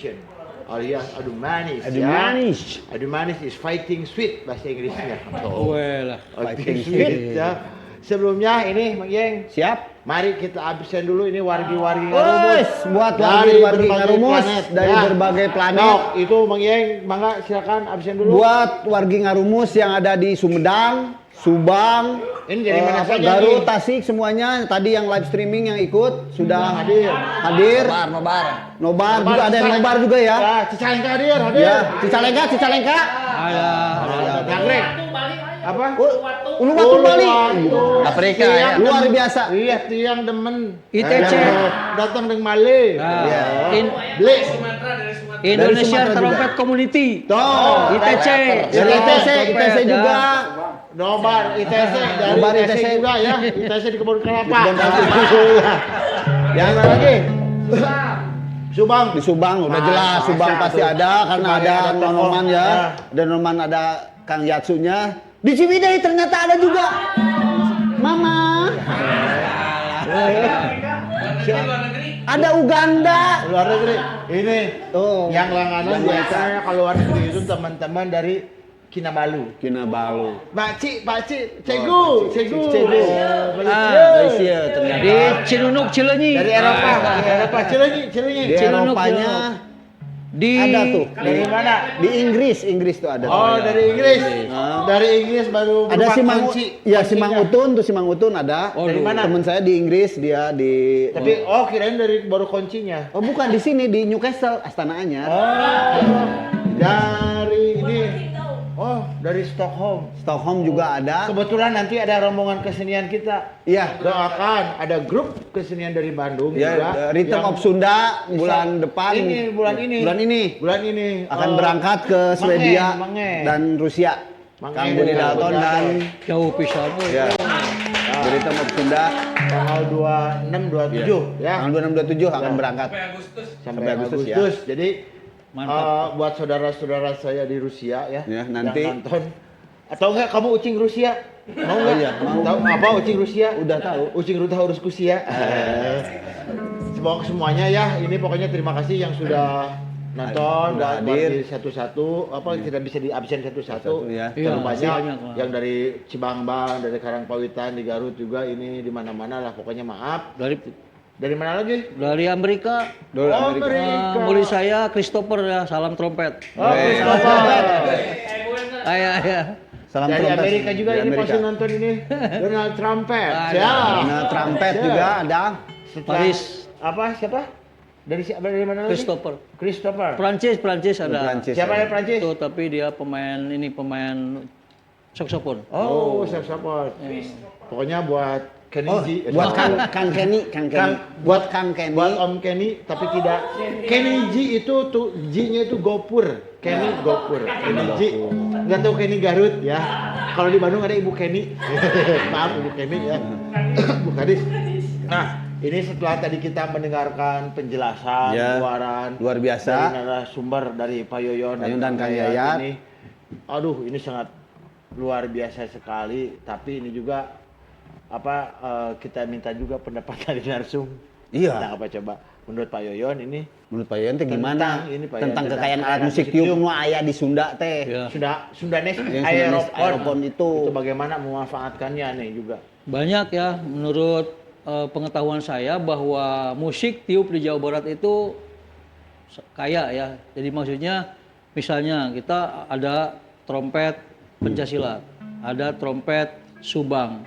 addiction alias adu manis Adu ya. manis. Adu manis is fighting sweet bahasa Inggrisnya. Well, Fighting sweet ya. Sebelumnya ini Mang Yeng, Siap. mari kita absen dulu ini wargi-wargi ngarumus. Buat Dari wargi berbagai ngarumus planet, dari ya. berbagai planet. Nah, itu Mang Yeng, mangga silakan absen dulu. Buat wargi ngarumus yang ada di Sumedang, Subang, Ini dari mana saja Garut, nih? Tasik semuanya. Tadi yang live streaming yang ikut sudah hadir. Nobar juga ada yang nobar juga ya. Ya, Cicalengka hadir. Ya, Cicalengka. ada. Nagrek. Apa? Uluwatu Bali. Afrika Tiang ya. Luar demen. biasa. Iya, tiang demen. ITC. Datang dengan Male. Nah, Iya. Beli. Indonesia Sumatera Trompet Community. Tuh, ITC. dari ITC Trompet, ya. juga. Nobar ITC dari Nobar ITC ITC. juga ya. ITC di Kebun Kelapa. Kebun Kelapa. Yang mana lagi? Subang. Di Subang udah Masa, jelas Subang masa pasti tuh. ada karena Subang ada ada nonoman tokoh. ya. Ya. Ada nonoman ada Kang Yatsunya. Di Ciwidey ternyata ada juga. Mama. Ada Uganda. Luar negeri. Ini Tuh. yang langganan biasanya kalau luar negeri itu teman-teman dari Kinabalu. Kinabalu. Pakcik, Cegu. Malaysia ternyata. Di Cinunuk, Cileunyi. Dari Eropa, Cileunyi. Di Cilunuk, Eropanya Di ada tuh. Dari mana? Di Inggris tuh ada. Oh, tuh. dari Inggris. Ah. Dari Inggris baru Ada berupa si Mang kunci. ya si Mang kuncinya. Utun tuh si Mang Utun ada. Oh, dari mana? Temen saya di Inggris dia di Tapi kirain dari baru kuncinya. Oh bukan di sini di Newcastle Astana Anyar. Oh, dari ini. Oh, dari Stockholm. Stockholm juga ada. Kebetulan nanti ada rombongan kesenian kita. Iya. Doakan ada grup kesenian dari Bandung Ya, juga. Rhythm yang of Sunda bulan depan. Ini bulan ini. Bulan ini akan Oh, berangkat ke Swedia Mange. dan Rusia. Mange. Kang Budi Dalton dan jauh pisan. ya. The Rhythm of Sunda tanggal 26 27 ya. tanggal 26 27 akan Ya. berangkat. Sampai Agustus, Agustus. ya. Jadi Mantap. buat saudara-saudara saya di Rusia ya, Ya, nanti. yang nonton. Atau enggak kamu ucing Rusia? Mau enggak? iya, mau. Tahu apa ucing Rusia? Udah tahu. Ucing Ruta urus Kusia. Semoga semuanya ya. Ini pokoknya terima kasih yang sudah nonton, Udah buat hadir. di satu-satu, apa tidak bisa di absen satu-satu. Satu, ya. Iya, Terlalu masih banyak banyak lah. yang dari Cibangbang, dari Karangpawitan, di Garut juga ini di mana-mana lah. Pokoknya maaf. Dari mana lagi? Dari Amerika. Dolar Oh, Amerika. Amerika. Murid saya Christopher ya, salam trompet. Oh, Christopher. Ya. Salam Dari trompet. Amerika juga Dari ini Amerika. pasti nonton ini. Donald Trump. Ada. Ya. Nah, trompet juga ada. Setelah- Paris. Apa? Siapa? Dari mana lagi? Christopher. Christopher. Prancis ada. Prancis. Siapa yang Prancis? Itu tapi dia pemain saksofon. Oh, siapa? Pokoknya buat Kenny Oh, G. buat Kang Kenny. Buat Kang Kenny. Buat Om Kenny, tapi tidak. Kenny G itu tuh G-nya itu Gopur. Kenny Gopur. Kenny G. Nggak tahu Kenny Garut ya. Kalau di Bandung ada Ibu Kenny. Maaf Ibu Kenny ya. Bu Kadis. Nah, ini setelah tadi kita mendengarkan penjelasan, Ya, luaran luar biasa. dari narasumber dari Pak Yoyon dan Kang Yayat. ini. Aduh, ini sangat luar biasa sekali. Tapi ini juga kita minta juga pendapat dari narsum. Iya. Tentang apa coba? Menurut Pak Yoyon ini Menurut Pak Yoyon teh gimana? Tentang ini, Pak Yoyon, Tentang tentang kekayaan alat kekayaan musik musik tiup tiup. nu aya di Sunda teh. Ya. Sundanes Yang Aeropon itu. bagaimana memanfaatkannya nih juga. Banyak ya menurut pengetahuan saya bahwa musik tiup di Jawa Barat itu kaya ya. Jadi maksudnya misalnya kita ada trompet pencaksilat, ada trompet Subang,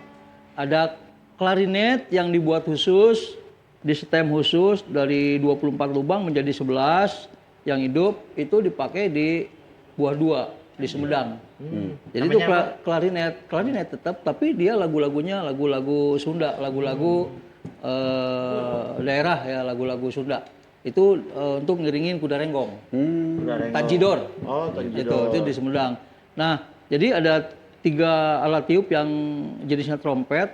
ada klarinet yang dibuat khusus di stem khusus dari 24 lubang menjadi 11 yang hidup itu dipakai di Buah Dua di Sumedang. Jadi itu Namanya klarinet tetap tapi dia lagu-lagunya lagu-lagu Sunda, lagu-lagu daerah ya, lagu-lagu Sunda. Itu untuk ngiringin kuda renggong. Udah Rengo. Tanjidor. Oh, Tanjidor. Itu di Sumedang. Nah, jadi ada 3 alat tiup yang jenisnya trompet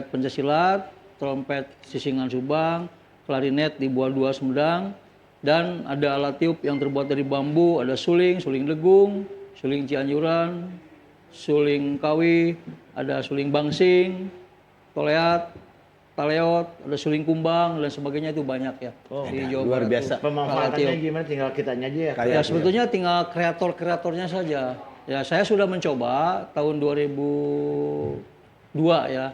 pencaksilat, trompet sisingan Subang, klarinet di Buah Dua Sumedang, dan ada alat tiup yang terbuat dari bambu, ada suling degung, suling Cianjuran, suling Kawi, ada suling Bangsing, Toleat, taleot, ada suling kumbang dan sebagainya itu banyak ya di Jawa luar Barat biasa. tuh. Pemanfaatannya Alat tiup. gimana tinggal kitanya aja ya. Kayak- Ya sebetulnya tinggal kreator-kreatornya saja. Ya saya sudah mencoba tahun 2002 ya.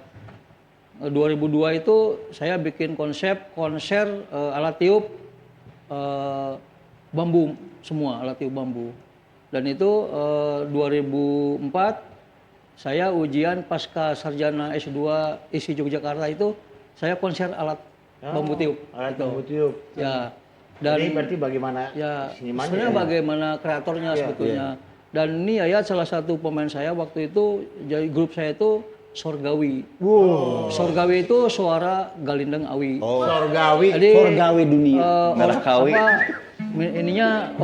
2002 itu saya bikin konsep konser alat tiup bambu semua, alat tiup bambu. Dan itu 2004 saya ujian pasca sarjana S2 ISI Yogyakarta itu saya konser alat bambu tiup. Alat Gitu. bambu tiup. Ya. Dan Ini berarti bagaimana ya senimannya sebenarnya ya? bagaimana kreatornya sebetulnya. Dan ini Yayat salah satu pemain saya waktu itu, jadi grup saya itu Sorgawi. Sorgawi itu suara Galindang Awi. Sorgawi. Jadi Sorgawi dunia. Merah kawi. ininya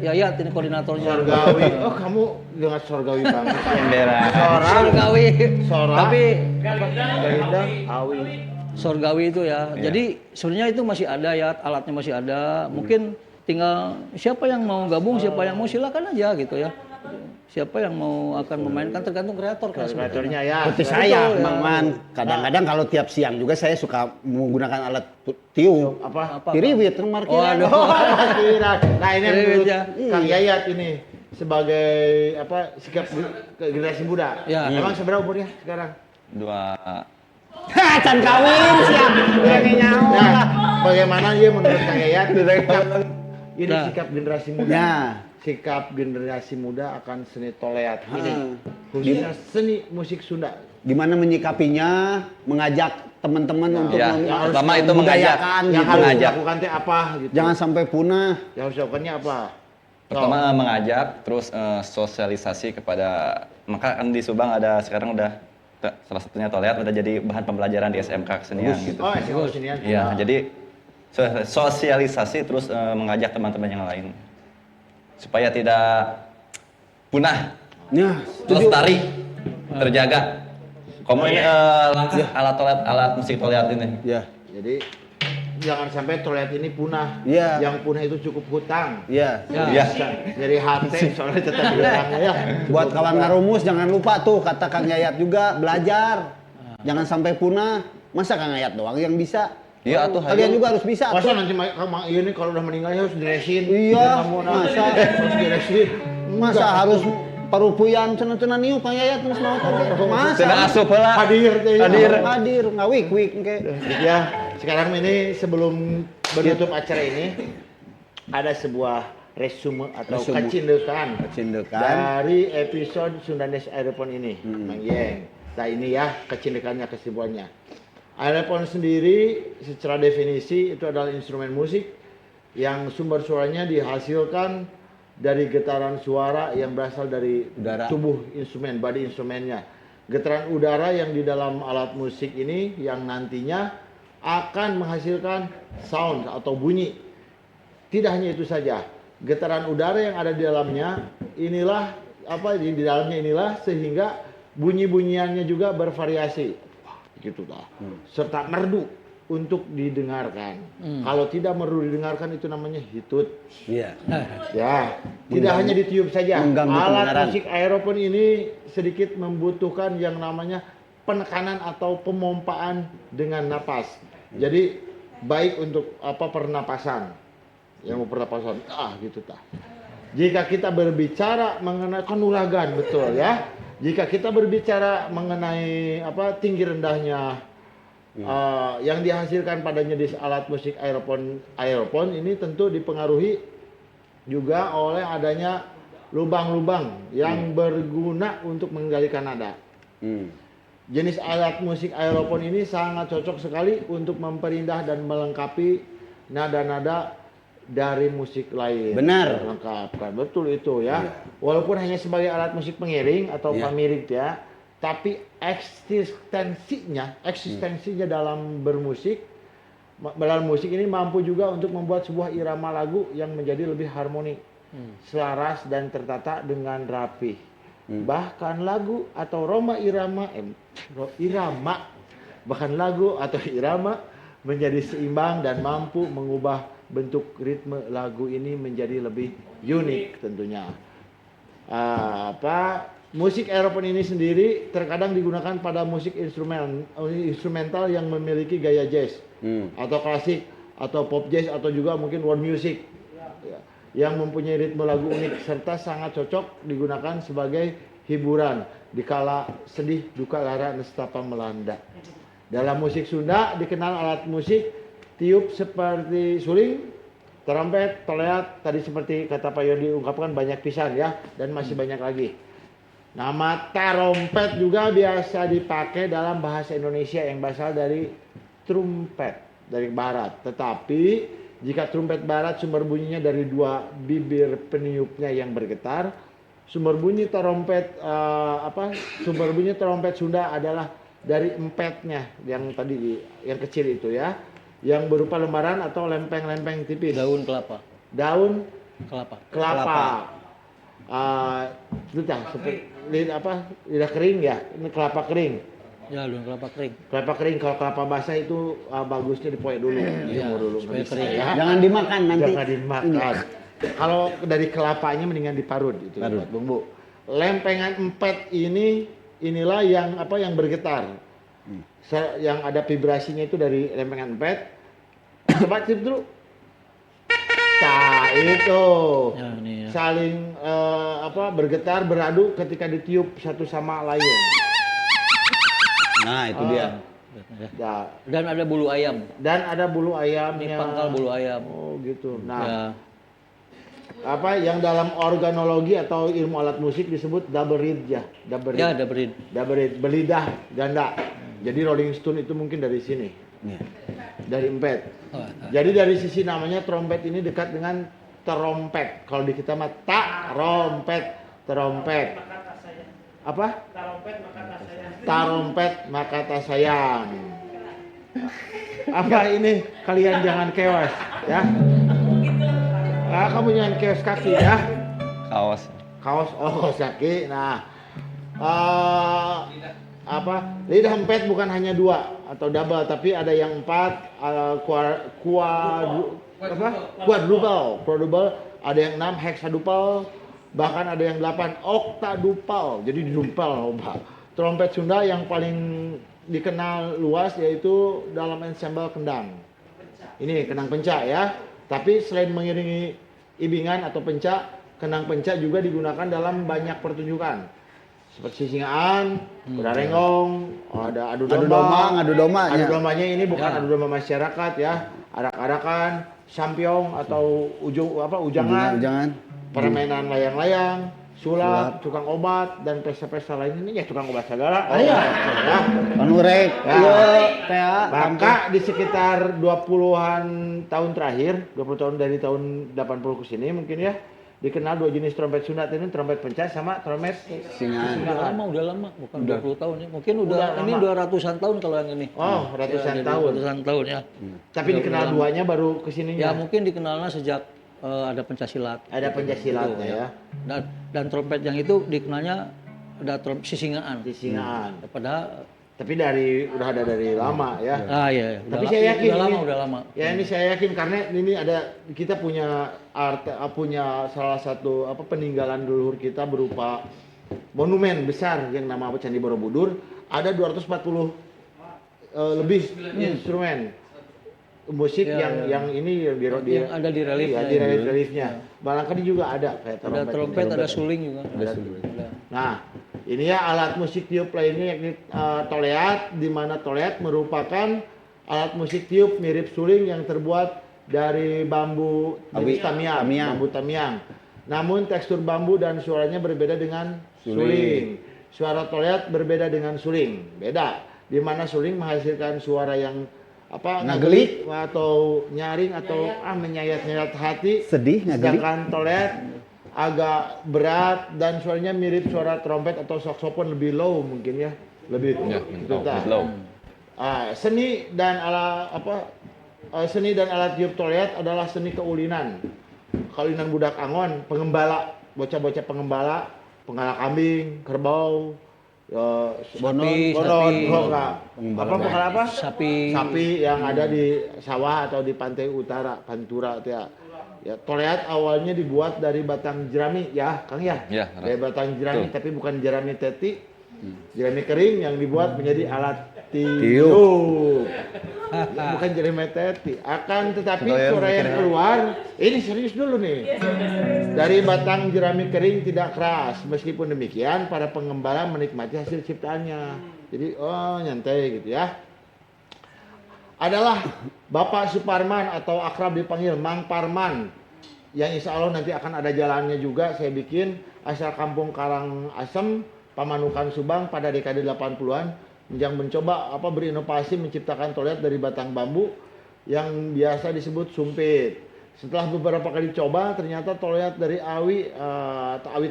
Yayat ini koordinatornya. Sorgawi. Oh, kamu dengan Sorgawi banget. Bendera. Sorgawi. Sora. Tapi Galindang, Awi. Sorgawi itu ya. Jadi sebenarnya itu masih ada ya, alatnya masih ada. Mungkin tinggal siapa yang mau gabung, siapa yang mau silakan aja gitu ya. Siapa yang mau akan memainkan tergantung kreator kan sebetulnya. Kreatornya ya. Seperti Betul, saya, ya. Mang Man. Kadang-kadang kalau tiap siang juga saya suka menggunakan alat tiup. Apa? Tiriwit, markiran. Waduh. Kira. Nah, ini yang Tiriwit menurut ya. Kang Yayat ini sebagai apa sikap generasi muda. Ya. Emang seberapa umurnya sekarang? 2 Can kawin siap. Lagi nyawa. Nah, bagaimana dia menurut Kang Yayat sikap ini Nah. sikap generasi muda? Ya. Sikap generasi muda akan seni toleat ini, khususnya seni musik Sunda. Gimana menyikapinya, mengajak teman-teman untuk Ya, yang harus pertama itu mengajak. membudayakan Yang gitu. harus Mengajak. dilakukan teh apa gitu? Jangan sampai punah. Yang harus dilakukannya apa? Pertama mengajak, terus sosialisasi kepada, maka kan di Subang ada sekarang udah salah satunya toleat udah jadi bahan pembelajaran di SMK kesenian gitu. Oh, SMK kesenian. Iya, jadi sosialisasi terus mengajak teman-teman yang lain supaya tidak punah, Ya, setuju. lestari, terjaga. Kamu ini langkah alat toleat, alat musik toleat ini. Ya, Jadi jangan sampai toilet ini punah. Iya. Yang punah itu cukup hutang. ya. Ya. Iya. Dari HT soalnya tetap bilangnya ya. Buat kawan ngarumus jangan lupa tuh kata Kang Yayat juga belajar. Jangan sampai punah. Masa Kang Yayat doang yang bisa? Iya atuh. Kalian juga harus bisa. Masa tuh. nanti ini kalau udah meninggal harus diresin. Iya, Kamu masa? harus diresin. Masa harus parupuyan cenah-cenah niu Kang Yayat terus mau masa? Tidak asup heula. Hadir teh. Hadir ngawik-wik engke. Ya, sekarang ini sebelum menutup acara ini ada sebuah resume atau Resume. kacindekan Kacindekan. dari episode Sundanes Aeropon ini, Mang Yeng. Nah ini ya kacindekannya, kesimpulannya. Aeropon sendiri secara definisi itu adalah instrumen musik yang sumber suaranya dihasilkan dari getaran suara yang berasal dari Udara. tubuh instrumen, body instrumennya. Getaran udara yang di dalam alat musik ini yang nantinya akan menghasilkan sound atau bunyi. Tidak hanya itu saja, getaran udara yang ada di dalamnya inilah di dalamnya inilah sehingga bunyi-bunyiannya juga bervariasi. Wah, gitu lah. Serta merdu untuk didengarkan. Kalau tidak merdu didengarkan itu namanya hitut. Iya. Ya, tidak hanya ditiup saja. mengganggu Alat pendengaran. musik aeropon ini sedikit membutuhkan yang namanya penekanan atau pemompaan dengan napas. Jadi baik untuk pernapasan. Yang mau pernapasan, gitu tah. Jika kita berbicara mengenai kanuragan, betul ya. Jika kita berbicara mengenai tinggi rendahnya yang dihasilkan pada jenis alat musik aeropon ini tentu dipengaruhi juga oleh adanya lubang-lubang yang berguna untuk mengendalikan nada. Jenis alat musik aeropon ini sangat cocok sekali untuk memperindah dan melengkapi nada-nada dari musik lain. Benar. Lengkapkan, betul itu ya. Walaupun hanya sebagai alat musik pengiring atau pamiring ya, tapi eksistensinya dalam bermusik, dalam musik ini mampu juga untuk membuat sebuah irama lagu yang menjadi lebih harmoni, selaras dan tertata dengan rapi. Bahkan lagu atau bahkan lagu atau irama menjadi seimbang dan mampu mengubah bentuk ritme lagu ini menjadi lebih unik tentunya. musik aerophone ini sendiri terkadang digunakan pada musik instrumental yang memiliki gaya jazz atau klasik atau pop jazz atau juga mungkin world music ya, yang mempunyai ritme lagu unik serta sangat cocok digunakan sebagai hiburan di kala sedih, duka, lara, nestapa melanda. Dalam musik Sunda dikenal alat musik tiup seperti suling, trompet, toleat, tadi seperti kata Pak Yodi ungkapkan banyak pisan ya, dan masih banyak lagi. Nama trompet juga biasa dipakai dalam bahasa Indonesia yang berasal dari trumpet, dari barat. Tetapi jika trumpet barat sumber bunyinya dari dua bibir peniupnya yang bergetar, sumber bunyi trompet Sunda adalah dari empetnya yang tadi yang kecil itu ya, yang berupa lembaran atau lempeng-lempeng tipis. Daun kelapa. Daun Kelapa. seperti lidah kering ya, ini kelapa kering. Ya, daun kelapa kering. Kelapa kering, kalau kelapa basah itu bagusnya dipoek dulu, dijemur dulu, supaya nggak bisa, kering. ya. Jangan dimakan nanti. Jangan dimakan. Kalau dari kelapanya mendingan diparut itu buat bumbu. Lempengan empet inilah yang bergetar. Yang ada vibrasinya itu dari lempengan empet. Coba tip dulu. Nah, itu. Ya, ini ya. Saling bergetar, beradu ketika ditiup satu sama lain. Nah, itu dia. Nah, Dan ada bulu ayam. dan ada bulu ayamnya. Ini pangkal bulu ayam. Oh, gitu. Nah, Ya. yang dalam organologi atau ilmu alat musik disebut double reed ya, double Ya, reed. ada Double reed, belidah ganda. Jadi Rolling Stone itu mungkin dari sini, Iya. dari empet. Oh, Jadi dari sisi namanya trompet ini dekat dengan terompet. Kalau di kita mah terompet. Apa? Tarompet maka tak sayang. Apa ini? Kalian jangan kewas ya. Kamu jangan kewas kaki ya. Kaos. Kaos kaki. Nah, lidah empet bukan hanya 2 atau double, tapi ada yang 4, quadruple, ada yang 6 hexaduple, bahkan ada yang 8 octaduple. Jadi didumpel, trompet Sunda yang paling dikenal luas yaitu dalam ensemble kendang. Ini kendang pencak ya. Tapi selain mengiringi ibingan atau pencak, kendang pencak juga digunakan dalam banyak pertunjukan. Seperti singaan, kuda renggong, ada adu domba. Ngadu domba. Adu Ya. dombanya ini bukan adu domba masyarakat ya, arak-arakan, sampiong atau ujangan, permainan layang-layang, sulap, tukang obat dan pesta-pesta lainnya ini ya tukang obat segala. Ya. Panurek. Ya. Iya, Maka di sekitar 20-an tahun terakhir, 20 tahun dari tahun 80 ke sini mungkin ya, dikenal 2 jenis trompet Sunda ini, trompet pencak sama trompet Singaan. Udah lama, bukan 20 tahun ya. Mungkin udah ini lama. udah ratusan tahun kalau yang ini. Oh, ratusan jadi tahun. Ratusan tahun ya. Tapi dikenal duanya baru kesininya. Ya mungkin dikenalnya sejak ada pencaksilat. Ada pencaksilatnya ya. Dan trompet yang itu dikenalnya ada trompet sisingaan. Di Singaan. Padahal Tapi udah ada dari lama ya. iya. Tapi saya yakin udah lama. Ya ini saya yakin karena ini kita punya punya salah satu peninggalan leluhur kita berupa monumen besar yang nama Candi Borobudur. Ada 240 lebih instrumen musik yang ini yang ada di reliefnya. di reliefnya. Barangkali juga ada kayak Ada trompet, ada suling juga. Ada. Nah, ini ya alat musik tiup lainnya yakni toleat, di mana toleat merupakan alat musik tiup mirip suling yang terbuat dari bambu jenis tamiang, bambu tamiang. Namun tekstur bambu dan suaranya berbeda dengan suling. Suara toleat berbeda dengan suling, beda. Di mana suling menghasilkan suara yang ngagelik atau nyaring atau menyayat-nyayat hati. Sedih, ngagelik. Sedangkan toleat agak berat dan suaranya mirip suara trompet atau saksofon, lebih low mungkin ya, lebih low. Seni dan alat tiup toleat adalah seni keulinan budak Angon, pengembala, bocah-bocah pengembala kambing, kerbau, sapi yang ada di sawah atau di pantai utara Pantura ya. Ya, toleat awalnya dibuat dari batang jerami ya, Kang ya. Iya, Dari batang jerami, betul. tapi bukan jerami teti. Jerami kering yang dibuat menjadi alat Tiup. tiup. Ya, bukan jerami teti. Akan tetapi Sudah ya, suara yang mikirnya. keluar, ini serius dulu nih. Dari batang jerami kering tidak keras. Meskipun demikian, para pengembala menikmati hasil ciptaannya. Jadi, oh nyantai gitu ya. Adalah Bapak Suparman atau akrab dipanggil Mang Parman yang insya Allah nanti akan ada jalannya juga saya bikin asal kampung Karangasem Pamanukan Subang pada dekade 80-an yang mencoba berinovasi menciptakan toilet dari batang bambu yang biasa disebut sumpit. Setelah beberapa kali coba ternyata toilet dari awi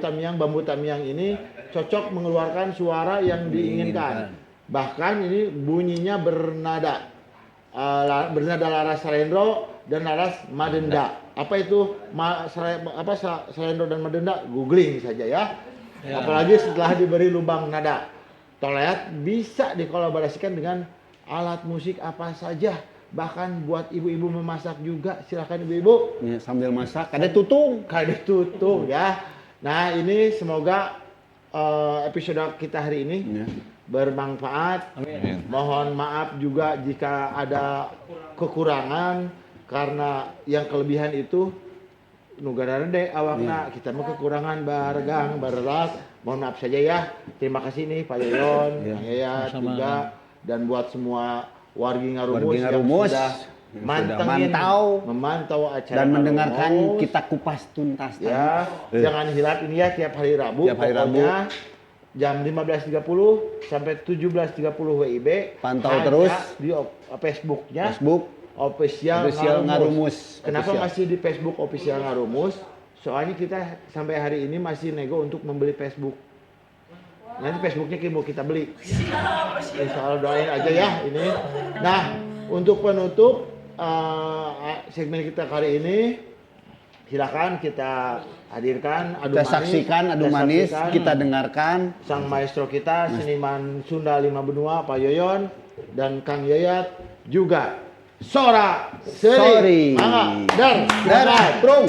tamiang bambu tamiang ini cocok mengeluarkan suara yang diinginkan. Bahkan ini bunyinya bernada laras salendro dan laras madenda. Apa itu salendro dan madenda? Googling saja ya. Apalagi setelah diberi lubang nada. Toleat bisa dikolaborasikan dengan alat musik apa saja. Bahkan buat ibu-ibu memasak juga. Silakan ibu-ibu. Ya, sambil masak ada tutung. Kade tutung ya. Nah ini semoga episode kita hari ini Ya. bermanfaat. Amin. Mohon maaf juga jika ada kekurangan karena yang kelebihan itu nugara deh awakna kita mah kekurangan baregang barelat. Mohon maaf saja ya. Terima kasih nih Pak Yoyon, Kang Yayat Sama-sama. juga dan buat semua wargi Ngarumus Wargi yang Ngarumus sudah yang mantengin, sudah memantau acara Dan mendengarkan Ngarumus. kita kupas tuntas. Ya, jangan hilap ini ya tiap hari Rabu. Tiap hari Rabu. Pokoknya jam 15.30 sampai 17.30 WIB. Pantau Hanya terus di Facebooknya. Facebook Official Ngarumus. Kenapa Official. masih di Facebook Official Ngarumus? Soalnya kita sampai hari ini masih nego untuk membeli Facebook. Nanti Facebooknya mau kita beli. Insya Allah doain aja ya ini. Nah, untuk penutup segmen kita kali ini, silakan kita hadirkan adu kita manis, saksikan adu kita manis, saksikan kita dengarkan. sang maestro kita, seniman Sunda Lima Benua, Pak Yoyon dan Kang Yayat juga. Sora Sorry. Mangga Darah, Prung.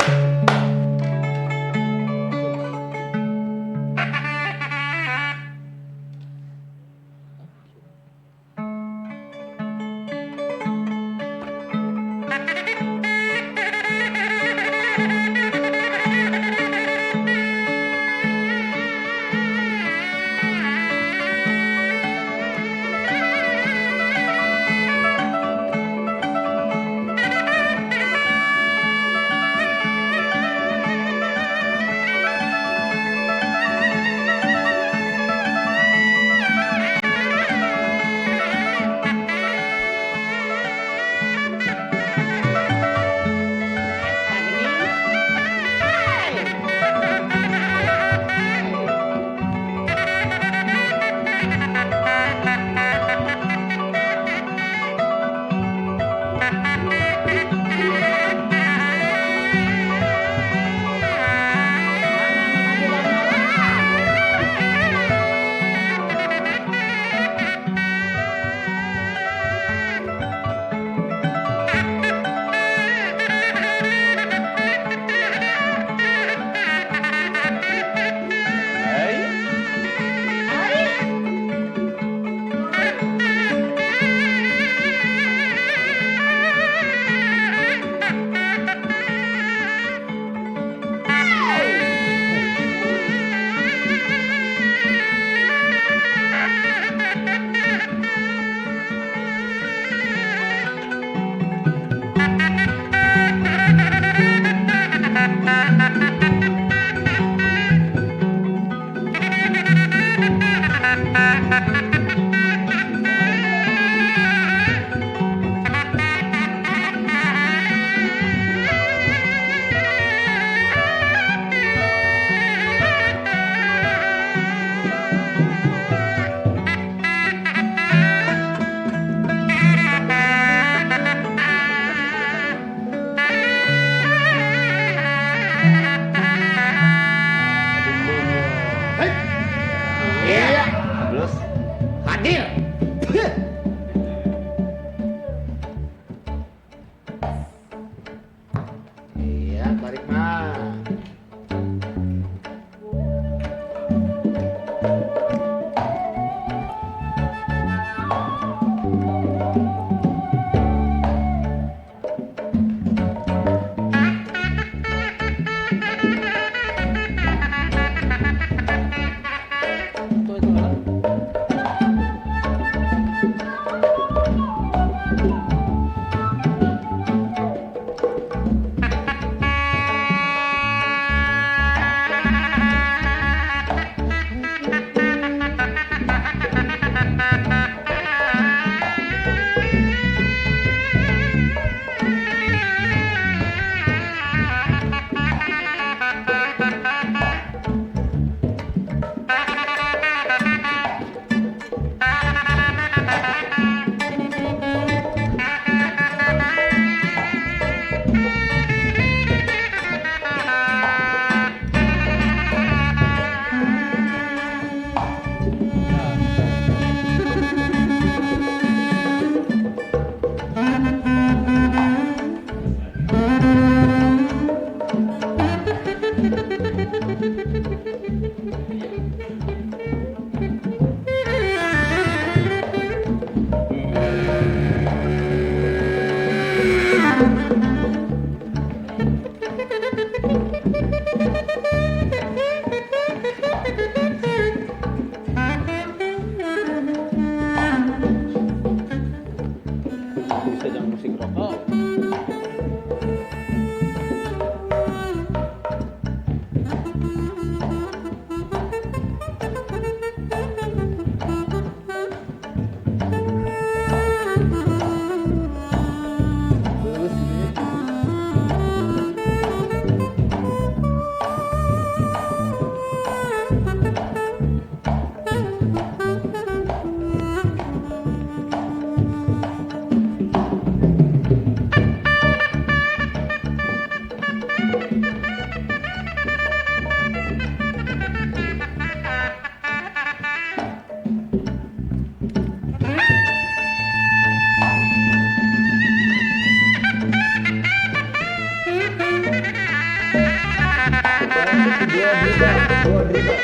Dua dribble.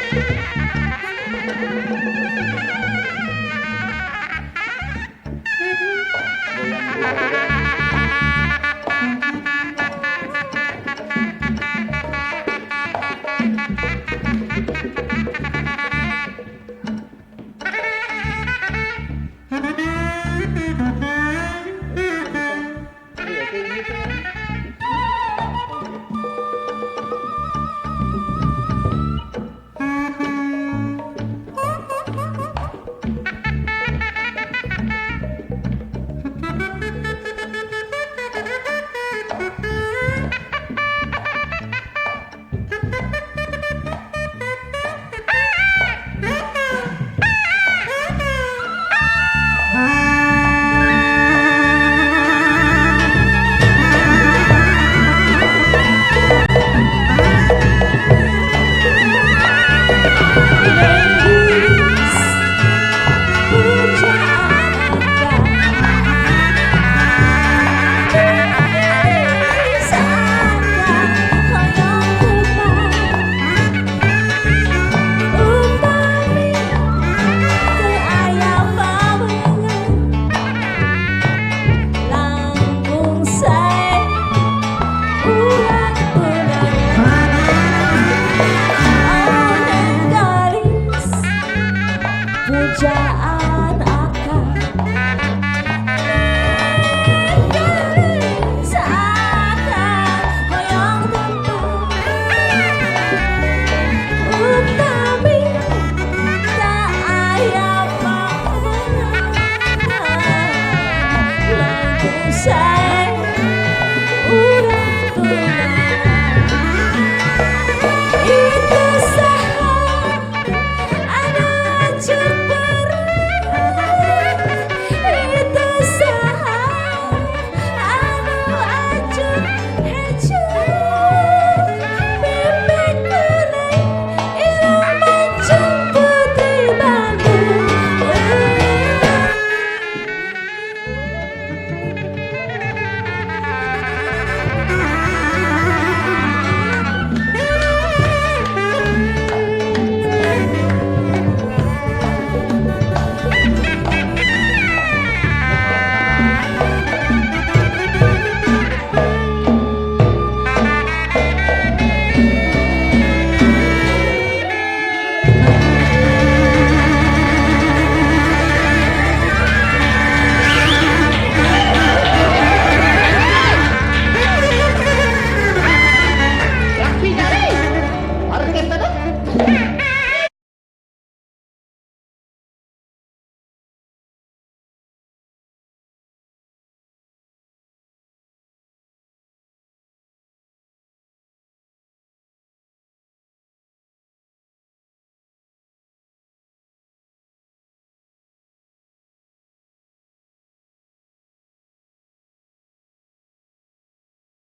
Goyang dulu.